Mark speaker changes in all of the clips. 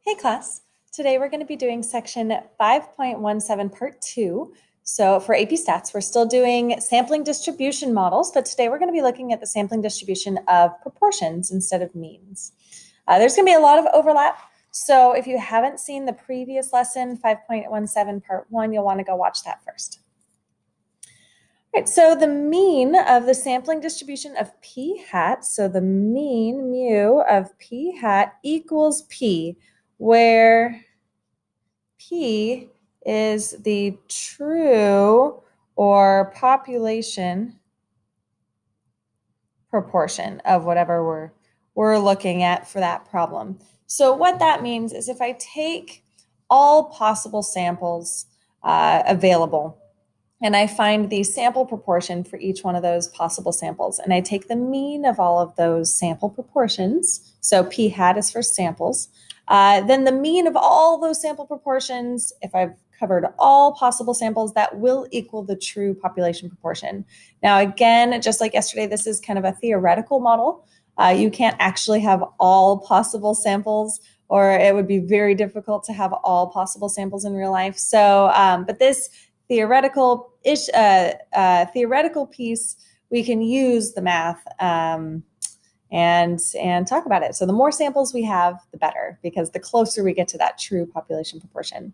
Speaker 1: Hey class, today we're going to be doing section 5.17 part 2. So for AP Stats, we're still doing sampling distribution models, but today we're going to be looking at the sampling distribution of proportions instead of means. There's going to be a lot of overlap. So if you haven't seen the previous lesson, 5.17 part 1, you'll want to go watch that first. All right, so the mean of the sampling distribution of p hat, so the mean mu of p hat equals p, where P is the true or population proportion of whatever we're looking at for that problem. So what that means is if I take all possible samples available and I find the sample proportion for each one of those possible samples, and I take the mean of all of those sample proportions, so p hat is for samples, then the mean of all those sample proportions, if I've covered all possible samples, that will equal the true population proportion. Now, again, just like yesterday, this is kind of a theoretical model. You can't actually have all possible samples, or it would be very difficult to have all possible samples in real life. So, but this theoretical piece, we can use the math and talk about it. So the more samples we have, the better, because the closer we get to that true population proportion.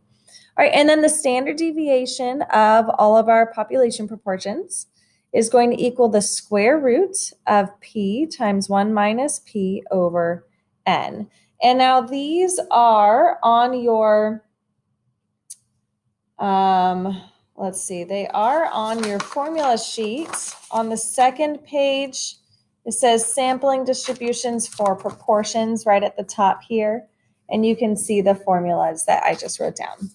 Speaker 1: All right, and then the standard deviation of all of our population proportions is going to equal the square root of p times 1 minus p over n. And now these are on your, let's see, they are on your formula sheet on the second page. It says sampling distributions for proportions right at the top here, and you can see the formulas that I just wrote down.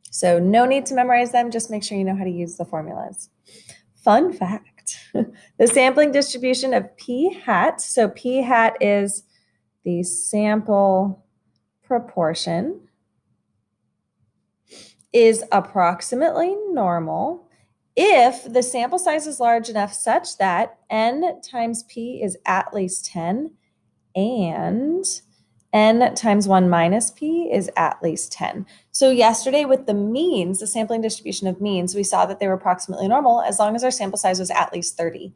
Speaker 1: So no need to memorize them, just make sure you know how to use the formulas. Fun fact, the sampling distribution of p hat, so p hat is the sample proportion, is approximately normal if the sample size is large enough such that n times p is at least 10 and n times 1 minus p is at least 10. So yesterday with the means, the sampling distribution of means, we saw that they were approximately normal as long as our sample size was at least 30.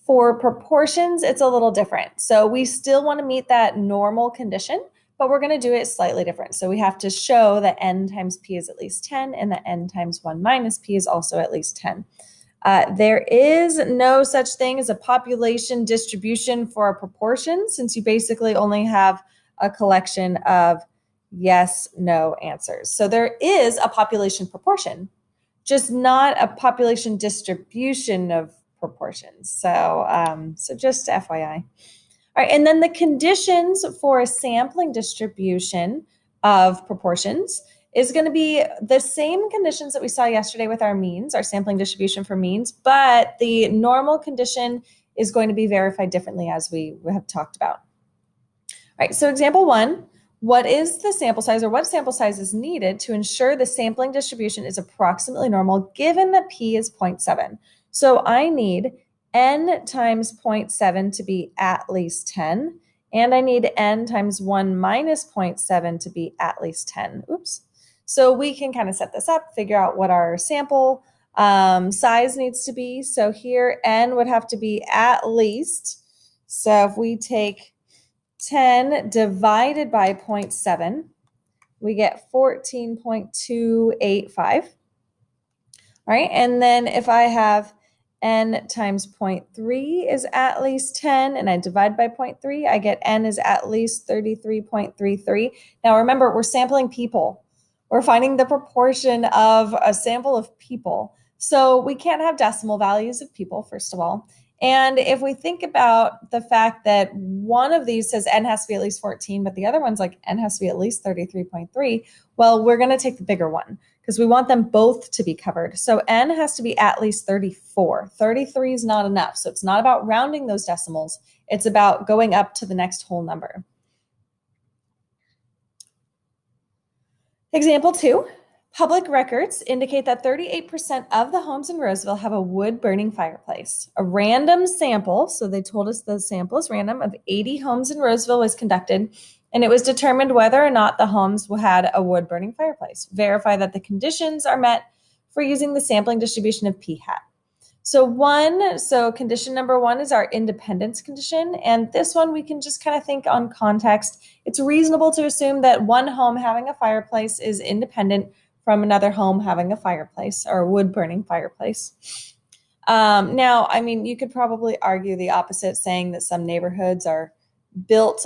Speaker 1: For proportions, it's a little different. So we still want to meet that normal condition, but we're going to do it slightly different. So we have to show that n times p is at least 10 and that n times 1 minus p is also at least 10. There is no such thing as a population distribution for a proportion, since you basically only have a collection of yes, no answers. So there is a population proportion, just not a population distribution of proportions. So, so just FYI. All right, and then the conditions for a sampling distribution of proportions is going to be the same conditions that we saw yesterday with our means, our sampling distribution for means, but the normal condition is going to be verified differently as we have talked about. All right, so example 1, what is the sample size, or what sample size is needed to ensure the sampling distribution is approximately normal given that p is 0.7? So I need n times 0.7 to be at least 10, and I need n times 1 minus 0.7 to be at least 10. Oops. So we can kind of set this up, figure out what our sample size needs to be. So here n would have to be at least. So if we take 10 divided by 0.7, we get 14.285. All right, and then if I have n times 0.3 is at least 10, and I divide by 0.3, I get n is at least 33.33. Now remember, we're sampling people. We're finding the proportion of a sample of people. So we can't have decimal values of people, first of all. And if we think about the fact that one of these says n has to be at least 14, but the other one's like n has to be at least 33.3, well, we're going to take the bigger one because we want them both to be covered. So n has to be at least 34. 33 is not enough. So it's not about rounding those decimals. It's about going up to the next whole number. Example 2. Public records indicate that 38% of the homes in Roseville have a wood-burning fireplace. A random sample, so they told us the sample is random, of 80 homes in Roseville was conducted, And it was determined whether or not the homes had a wood-burning fireplace. Verify that the conditions are met for using the sampling distribution of p hat. So condition number 1 is our independence condition. And this one we can just kind of think on context. It's reasonable to assume that one home having a fireplace is independent from another home having a fireplace or a wood-burning fireplace. Now, I mean, you could probably argue the opposite, saying that some neighborhoods are built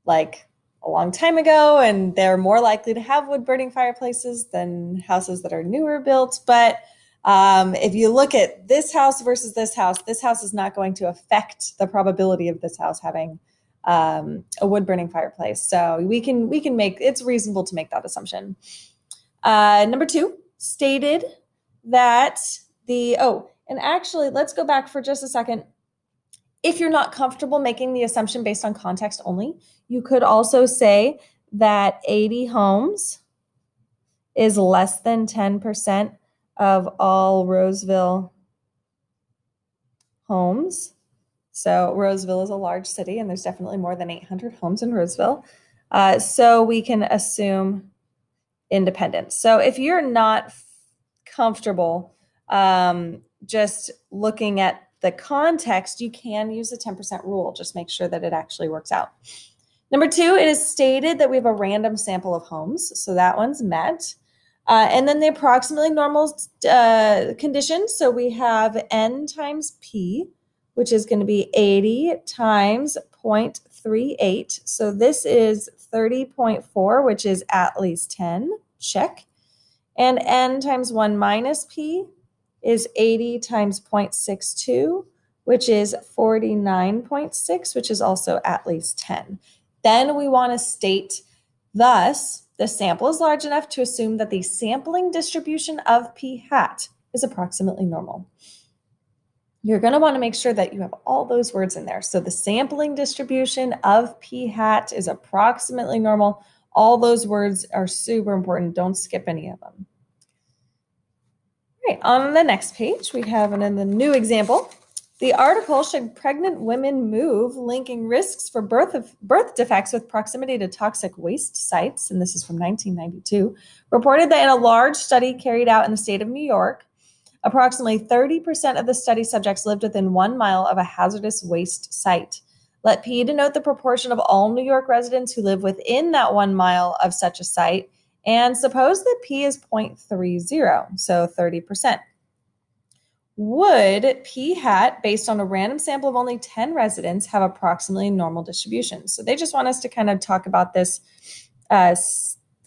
Speaker 1: like a long time ago and they're more likely to have wood-burning fireplaces than houses that are newer built. But if you look at this house versus this house is not going to affect the probability of this house having a wood-burning fireplace. So we can make, it's reasonable to make that assumption. Number 2 stated that and actually, let's go back for just a second. If you're not comfortable making the assumption based on context only, you could also say that 80 homes is less than 10% of all Roseville homes. So Roseville is a large city, and there's definitely more than 800 homes in Roseville. So we can assume independence. So if you're not comfortable just looking at the context, you can use the 10% rule. Just make sure that it actually works out. Number 2, it is stated that we have a random sample of homes. So that one's met. And then the approximately normal conditions. So we have n times p, which is going to be 80 times 0.38. So this is 30.4, which is at least 10. Check. And n times 1 minus p is 80 times 0.62, which is 49.6, which is also at least 10. Then we want to state, thus, the sample is large enough to assume that the sampling distribution of p hat is approximately normal. You're going to want to make sure that you have all those words in there. So the sampling distribution of p hat is approximately normal. All those words are super important. Don't skip any of them. Right, on the next page, we have in the new example, the article, Should Pregnant Women Move? Linking Risks for Birth Defects with Proximity to Toxic Waste Sites, and this is from 1992, reported that in a large study carried out in the state of New York, approximately 30% of the study subjects lived within 1 mile of a hazardous waste site. Let P denote the proportion of all New York residents who live within that 1 mile of such a site, and suppose that P is 0.30, so 30%. Would P hat, based on a random sample of only 10 residents, have approximately normal distribution? So they just want us to kind of talk about this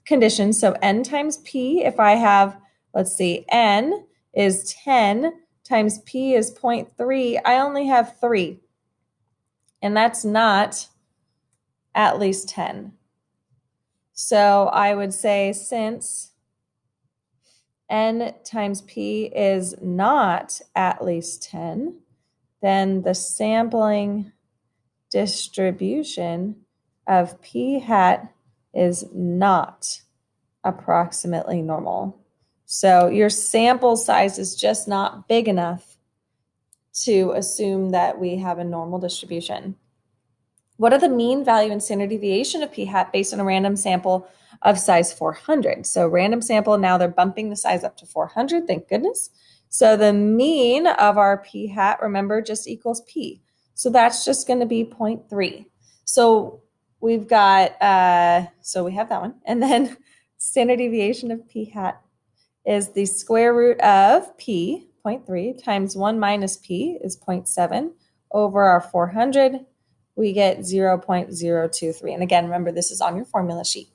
Speaker 1: condition. So n times P, if I have, let's see, n is 10 times P is 0.3, I only have 3. And that's not at least 10. So I would say since n times p is not at least 10, then the sampling distribution of p hat is not approximately normal. So your sample size is just not big enough to assume that we have a normal distribution. What are the mean value and standard deviation of p hat based on a random sample of size 400? So random sample, now they're bumping the size up to 400, thank goodness. So the mean of our p hat, remember, just equals p. So that's just going to be 0.3. So we've got, so we have that one. And then standard deviation of p hat is the square root of p, 0.3, times 1 minus p is 0.7 over our 400. We get 0.023. And again, remember, this is on your formula sheet.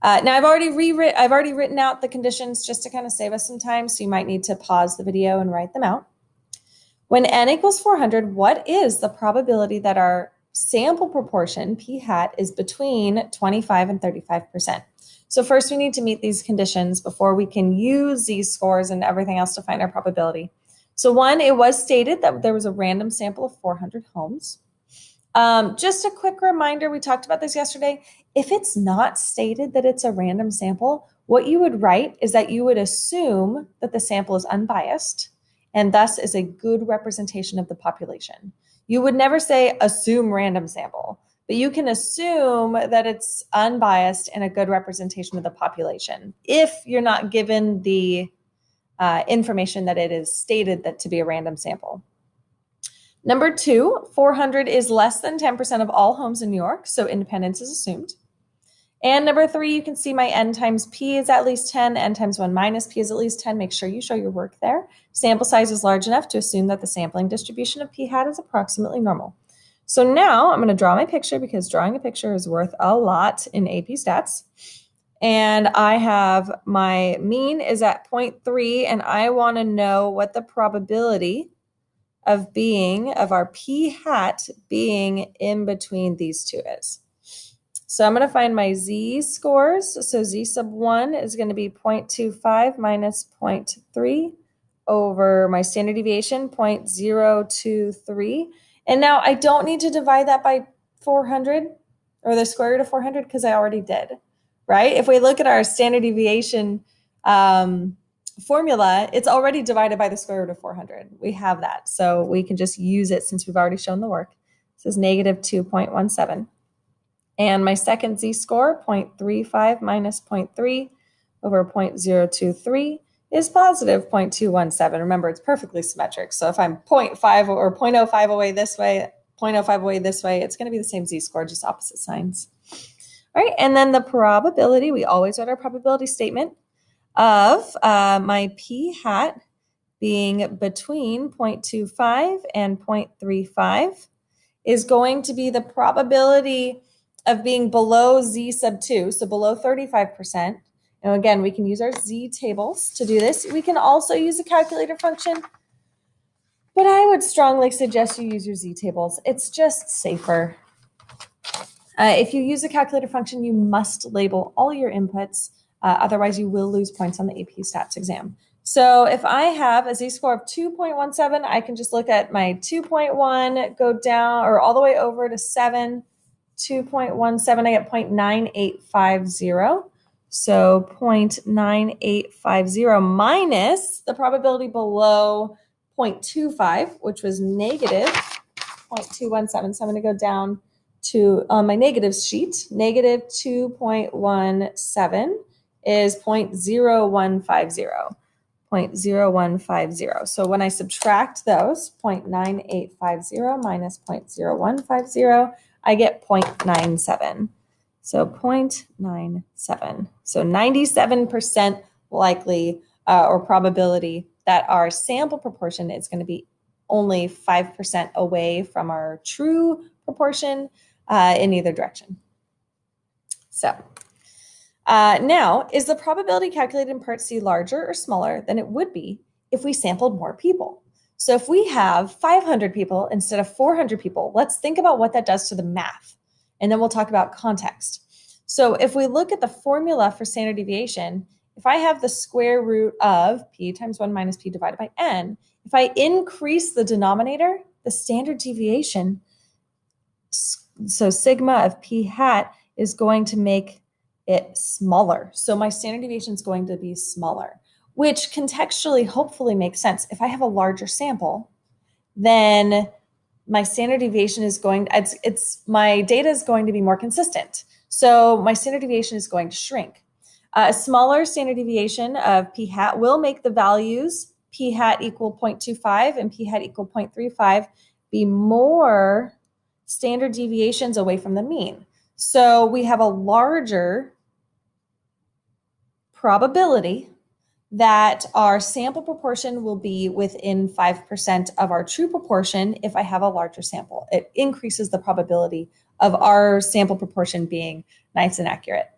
Speaker 1: Now I've already written out the conditions just to kind of save us some time, so you might need to pause the video and write them out. When n equals 400, what is the probability that our sample proportion, p hat, is between 25 and 35%? So first we need to meet these conditions before we can use these scores and everything else to find our probability. So one, it was stated that there was a random sample of 400 homes. Just a quick reminder, we talked about this yesterday. If it's not stated that it's a random sample, what you would write is that you would assume that the sample is unbiased and thus is a good representation of the population. You would never say assume random sample, but you can assume that it's unbiased and a good representation of the population if you're not given the information that it is stated that to be a random sample. Number 2, 400 is less than 10% of all homes in New York, so independence is assumed. And number 3, you can see my n times p is at least 10, n times 1 minus p is at least 10. Make sure you show your work there. Sample size is large enough to assume that the sampling distribution of p hat is approximately normal. So now I'm going to draw my picture because drawing a picture is worth a lot in AP Stats. And I have my mean is at 0.3, and I want to know what the probability of our p hat being in between these two is. So I'm going to find my z-scores. So z sub 1 is going to be 0.25 minus 0.3 over my standard deviation, 0.023. And now I don't need to divide that by 400 or the square root of 400 because I already did, right? If we look at our standard deviation formula, it's already divided by the square root of 400. We have that. So we can just use it since we've already shown the work. This is negative 2.17. And my second z-score, 0.35 minus 0.3 over 0.023 is positive 0.217. Remember, it's perfectly symmetric. So if I'm 0.5 or 0.05 away this way, 0.05 away this way, it's going to be the same z-score, just opposite signs. All right, and then the probability, we always write our probability statement of my p hat being between 0.25 and 0.35 is going to be the probability of being below z sub 2, so below 35%. And again, we can use our z tables to do this. We can also use a calculator function, but I would strongly suggest you use your z tables. It's just safer. If you use a calculator function, you must label all your inputs. Otherwise, you will lose points on the AP Stats exam. So if I have a z-score of 2.17, I can just look at my 2.1, go down or all the way over to 7, 2.17, I get 0.9850. So 0.9850 minus the probability below 0.25, which was negative 0.217. So I'm going to go down to my negatives sheet. Negative 2.17 is 0.0150. 0.0150. So when I subtract those, 0.9850 minus 0.0150, I get 0.97. So 0.97. So 97% likely or probability that our sample proportion is going to be only 5% away from our true proportion in either direction. So now, is the probability calculated in part C larger or smaller than it would be if we sampled more people? So if we have 500 people instead of 400 people, let's think about what that does to the math, and then we'll talk about context. So if we look at the formula for standard deviation, if I have the square root of p times 1 minus p divided by n, if I increase the denominator, the standard deviation, so sigma of p hat is going to make it smaller. So my standard deviation is going to be smaller, which contextually hopefully makes sense. If I have a larger sample, then my standard deviation is going, my data is going to be more consistent. So my standard deviation is going to shrink. A smaller standard deviation of p hat will make the values p hat equal 0.25 and p hat equal 0.35 be more standard deviations away from the mean. So we have a larger probability that our sample proportion will be within 5% of our true proportion if I have a larger sample. It increases the probability of our sample proportion being nice and accurate.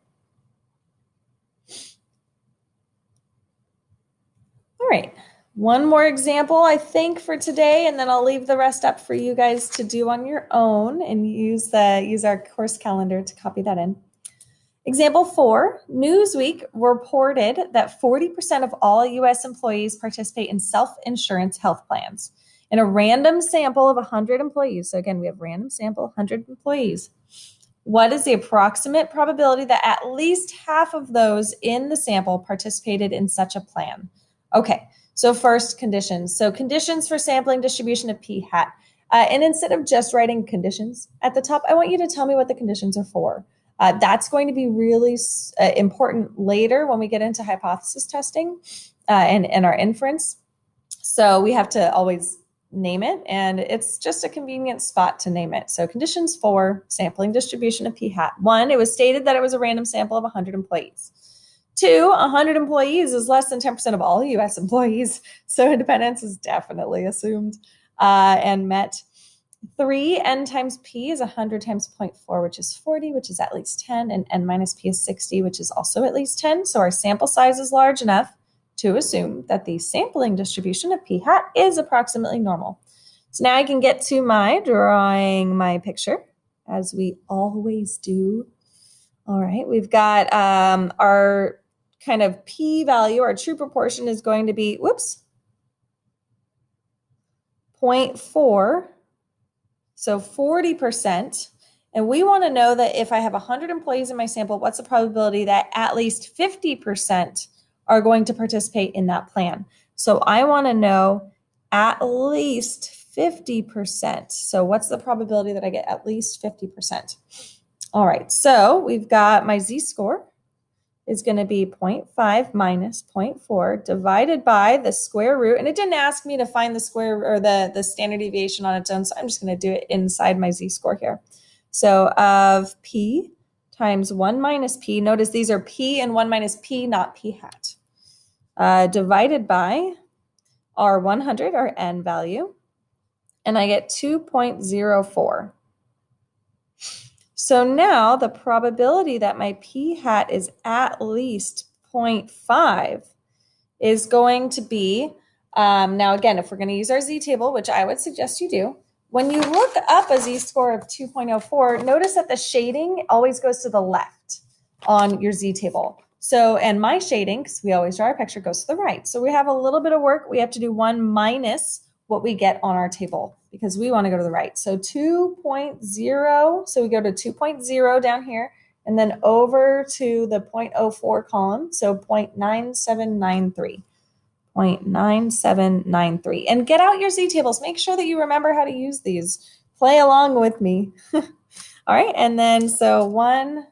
Speaker 1: All right, one more example, I think, for today, and then I'll leave the rest up for you guys to do on your own and use our course calendar to copy that in. Example 4, Newsweek reported that 40% of all U.S. employees participate in self-insurance health plans. In a random sample of 100 employees, so again, we have random sample, 100 employees, what is the approximate probability that at least half of those in the sample participated in such a plan? Okay, so first conditions. So conditions for sampling distribution of p hat. And instead of just writing conditions at the top, I want you to tell me what the conditions are for. That's going to be really important later when we get into hypothesis testing and our inference. So we have to always name it, and it's just a convenient spot to name it. So conditions for sampling distribution of p hat. 1, it was stated that it was a random sample of 100 employees. 2, 100 employees is less than 10% of all U.S. employees, so independence is definitely assumed and met. 3, n times p is 100 times 0.4, which is 40, which is at least 10, and n minus p is 60, which is also at least 10. So our sample size is large enough to assume that the sampling distribution of p hat is approximately normal. So now I can get to my drawing my picture, as we always do. All right, we've got our kind of p value, our true proportion is going to be, 0.4, so 40%. And we want to know that if I have 100 employees in my sample, what's the probability that at least 50% are going to participate in that plan? So I want to know at least 50%. So what's the probability that I get at least 50%? All right, so we've got my z-score is going to be 0.5 minus 0.4 divided by the square root. And it didn't ask me to find the square or the standard deviation on its own, so I'm just going to do it inside my z-score here. So of p times 1 minus p, notice these are p and 1 minus p, not p hat, divided by our 100, our n value, and I get 2.04. So now the probability that my p hat is at least 0.5 is going to be, now again, if we're going to use our z-table, which I would suggest you do, when you look up a z-score of 2.04, notice that the shading always goes to the left on your z-table. So, and my shading, because we always draw our picture, goes to the right. So we have a little bit of work. We have to do 1 minus what we get on our table because we want to go to the right. So 2.0, so we go to 2.0 down here and then over to the 0.04 column, so 0.9793. 0.9793. And get out your z-tables. Make sure that you remember how to use these. Play along with me. All right, and then so 1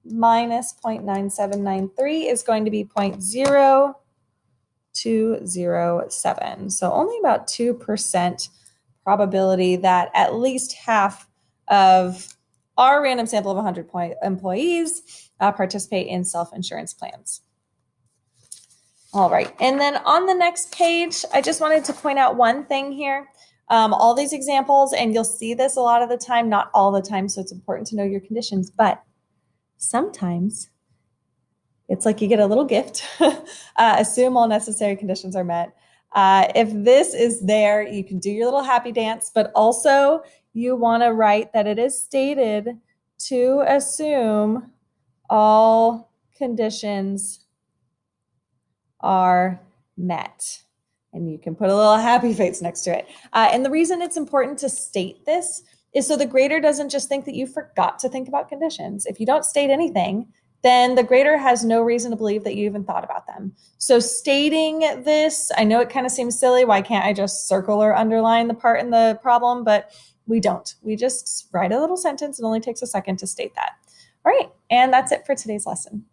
Speaker 1: minus 0.9793 is going to be 0.0207. So only about 2% probability that at least half of our random sample of 100 employees participate in self-insurance plans. All right, and then on the next page, I just wanted to point out one thing here. All these examples, and you'll see this a lot of the time, not all the time, so it's important to know your conditions, but sometimes it's like you get a little gift. Assume all necessary conditions are met. If this is there, you can do your little happy dance, but also you want to write that it is stated to assume all conditions are met. And you can put a little happy face next to it. And the reason it's important to state this is so the grader doesn't just think that you forgot to think about conditions. If you don't state anything, then the grader has no reason to believe that you even thought about them. So stating this, I know it kind of seems silly. Why can't I just circle or underline the part in the problem? But we don't. We just write a little sentence. It only takes a second to state that. All right, and that's it for today's lesson.